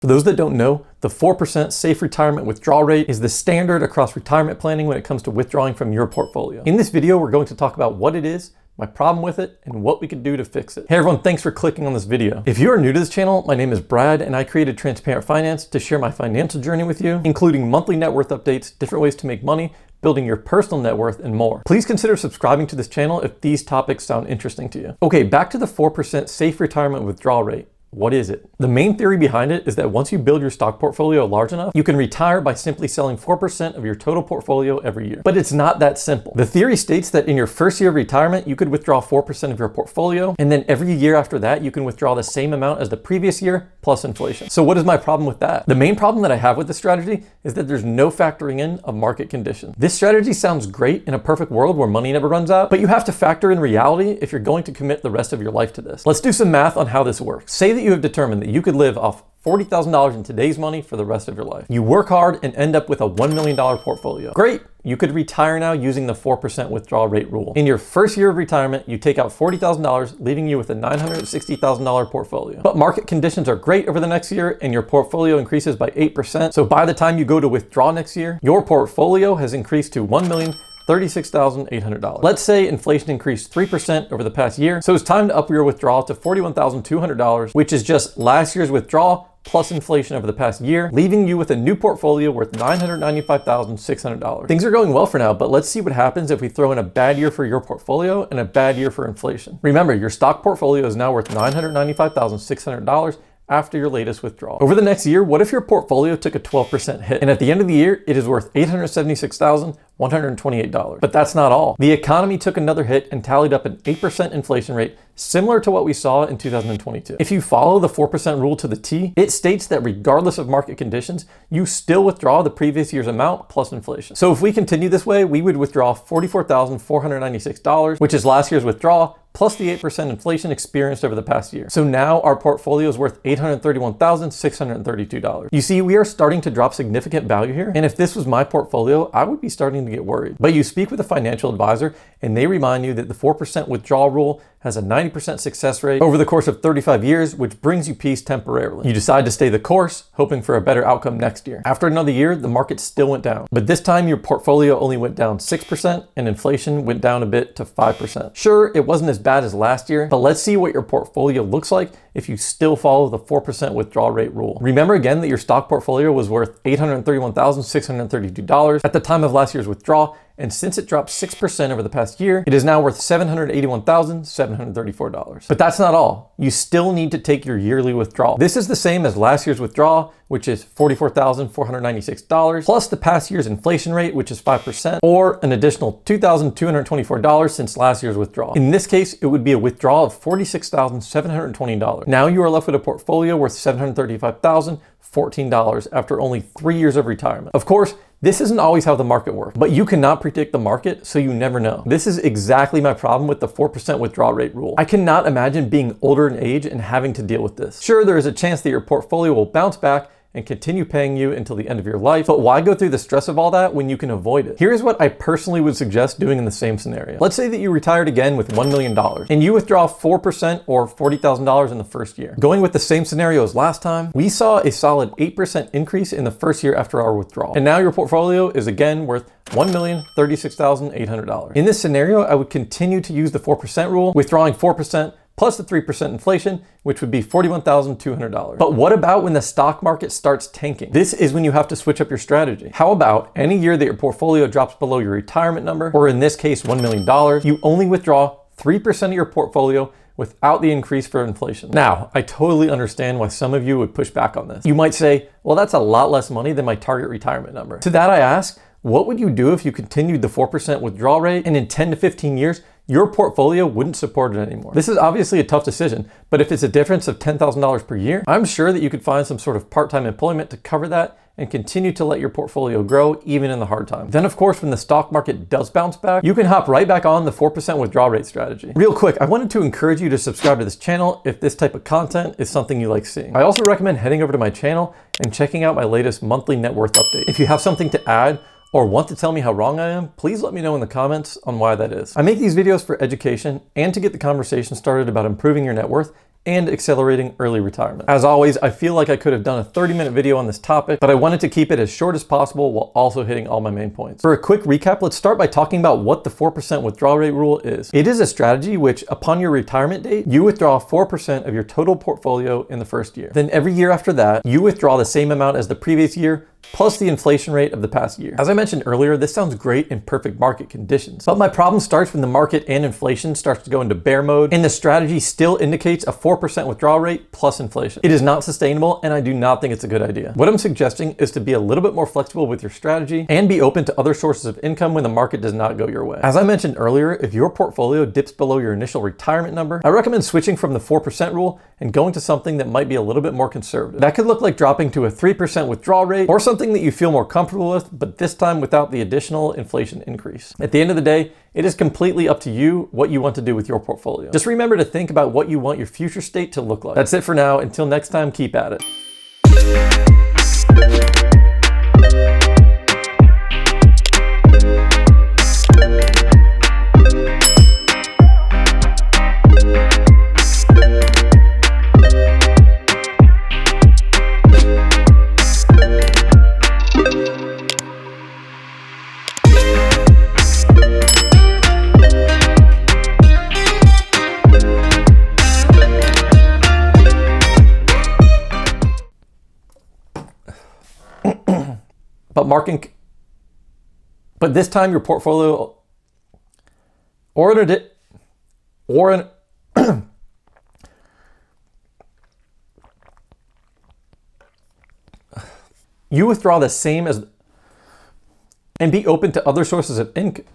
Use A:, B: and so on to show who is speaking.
A: For those that don't know, the 4% safe retirement withdrawal rate is the standard across retirement planning when it comes to withdrawing from your portfolio. In this video, we're going to talk about what it is, my problem with it, and what we could do to fix it. Hey everyone, thanks for clicking on this video. If you are new to this channel, my name is Brad and I created Transparent Finance to share my financial journey with you, including monthly net worth updates, different ways to make money, building your personal net worth, and more. Please consider subscribing to this channel if these topics sound interesting to you. Okay, back to the 4% safe retirement withdrawal rate. What is it? The main theory behind it is that once you build your stock portfolio large enough, you can retire by simply selling 4% of your total portfolio every year. But it's not that simple. The theory states that in your first year of retirement, you could withdraw 4% of your portfolio, and then every year after that, you can withdraw the same amount as the previous year plus inflation. So what is my problem with that? The main problem that I have with this strategy is that there's no factoring in of market conditions. This strategy sounds great in a perfect world where money never runs out, but you have to factor in reality if you're going to commit the rest of your life to this. Let's do some math on how this works. Say that you have determined that you could live off $40,000 in today's money for the rest of your life. You work hard and end up with a $1 million portfolio. Great, you could retire now using the 4% withdrawal rate rule. In your first year of retirement, you take out $40,000, leaving you with a $960,000 portfolio. But market conditions are great over the next year and your portfolio increases by 8%. So by the time you go to withdraw next year, your portfolio has increased to $1,036,800. Let's say inflation increased 3% over the past year, so it's time to up your withdrawal to $41,200, which is just last year's withdrawal plus inflation over the past year, leaving you with a new portfolio worth $995,600. Things are going well for now, but let's see what happens if we throw in a bad year for your portfolio and a bad year for inflation. Remember, your stock portfolio is now worth $995,600 after your latest withdrawal. Over the next year, what if your portfolio took a 12% hit? And at the end of the year, it is worth $876,128. But that's not all. The economy took another hit and tallied up an 8% inflation rate, similar to what we saw in 2022. If you follow the 4% rule to the T, it states that regardless of market conditions, you still withdraw the previous year's amount plus inflation. So if we continue this way, we would withdraw $44,496, which is last year's withdrawal, plus the 8% inflation experienced over the past year. So now our portfolio is worth $831,632. You see, we are starting to drop significant value here. And if this was my portfolio, I would be starting to get worried. But you speak with a financial advisor and they remind you that the 4% withdrawal rule has a 90% success rate over the course of 35 years, which brings you peace temporarily. You decide to stay the course, hoping for a better outcome next year. After another year, the market still went down. But this time your portfolio only went down 6% and inflation went down a bit to 5%. Sure, it wasn't as bad as last year, but let's see what your portfolio looks like if you still follow the 4% withdrawal rate rule. Remember again that your stock portfolio was worth $831,632 at the time of last year's withdrawal, and since it dropped 6% over the past year, it is now worth $781,734. But that's not all. You still need to take your yearly withdrawal. This is the same as last year's withdrawal, which is $44,496, plus the past year's inflation rate, which is 5%, or an additional $2,224 since last year's withdrawal. In this case, it would be a withdrawal of $46,720. Now you are left with a portfolio worth $735,014 after only 3 years of retirement. Of course, this isn't always how the market works, but you cannot predict the market, so you never know. This is exactly my problem with the 4% withdrawal rate rule. I cannot imagine being older in age and having to deal with this. Sure, there is a chance that your portfolio will bounce back and continue paying you until the end of your life, but why go through the stress of all that when you can avoid it? Here's what I personally would suggest doing in the same scenario. Let's say that you retired again with $1 million and you withdraw 4% or $40,000 in the first year. Going with the same scenario as last time, we saw a solid 8% increase in the first year after our withdrawal. And now your portfolio is again worth $1,036,800. In this scenario, I would continue to use the 4% rule, withdrawing 4% plus the 3% inflation, which would be $41,200. But what about when the stock market starts tanking? This is when you have to switch up your strategy. How about any year that your portfolio drops below your retirement number, or in this case, $1 million, you only withdraw 3% of your portfolio without the increase for inflation. Now, I totally understand why some of you would push back on this. You might say, well, that's a lot less money than my target retirement number. To that I ask, what would you do if you continued the 4% withdrawal rate and in 10 to 15 years, your portfolio wouldn't support it anymore? This is obviously a tough decision, but if it's a difference of $10,000 per year, I'm sure that you could find some sort of part-time employment to cover that and continue to let your portfolio grow even in the hard times. Then of course, when the stock market does bounce back, you can hop right back on the 4% withdrawal rate strategy. Real quick, I wanted to encourage you to subscribe to this channel if this type of content is something you like seeing. I also recommend heading over to my channel and checking out my latest monthly net worth update. If you have something to add or want to tell me how wrong I am, please let me know in the comments on why that is. I make these videos for education and to get the conversation started about improving your net worth and accelerating early retirement. As always, I feel like I could have done a 30-minute video on this topic, but I wanted to keep it as short as possible while also hitting all my main points. For a quick recap, let's start by talking about what the 4% withdrawal rate rule is. It is a strategy which, upon your retirement date, you withdraw 4% of your total portfolio in the first year. Then every year after that, you withdraw the same amount as the previous year, plus the inflation rate of the past year. As I mentioned earlier, this sounds great in perfect market conditions, but my problem starts when the market and inflation starts to go into bear mode, and the strategy still indicates a 4% withdrawal rate plus inflation. It is not sustainable, and I do not think it's a good idea. What I'm suggesting is to be a little bit more flexible with your strategy and be open to other sources of income when the market does not go your way. As I mentioned earlier, if your portfolio dips below your initial retirement number, I recommend switching from the 4% rule and going to something that might be a little bit more conservative. That could look like dropping to a 3% withdrawal rate or something that you feel more comfortable with, but this time without the additional inflation increase. At the end of the day, it is completely up to you what you want to do with your portfolio. Just remember to think about what you want your future state to look like. That's it for now. Until next time, keep at it. But this time your portfolio you withdraw the same as and be open to other sources of income.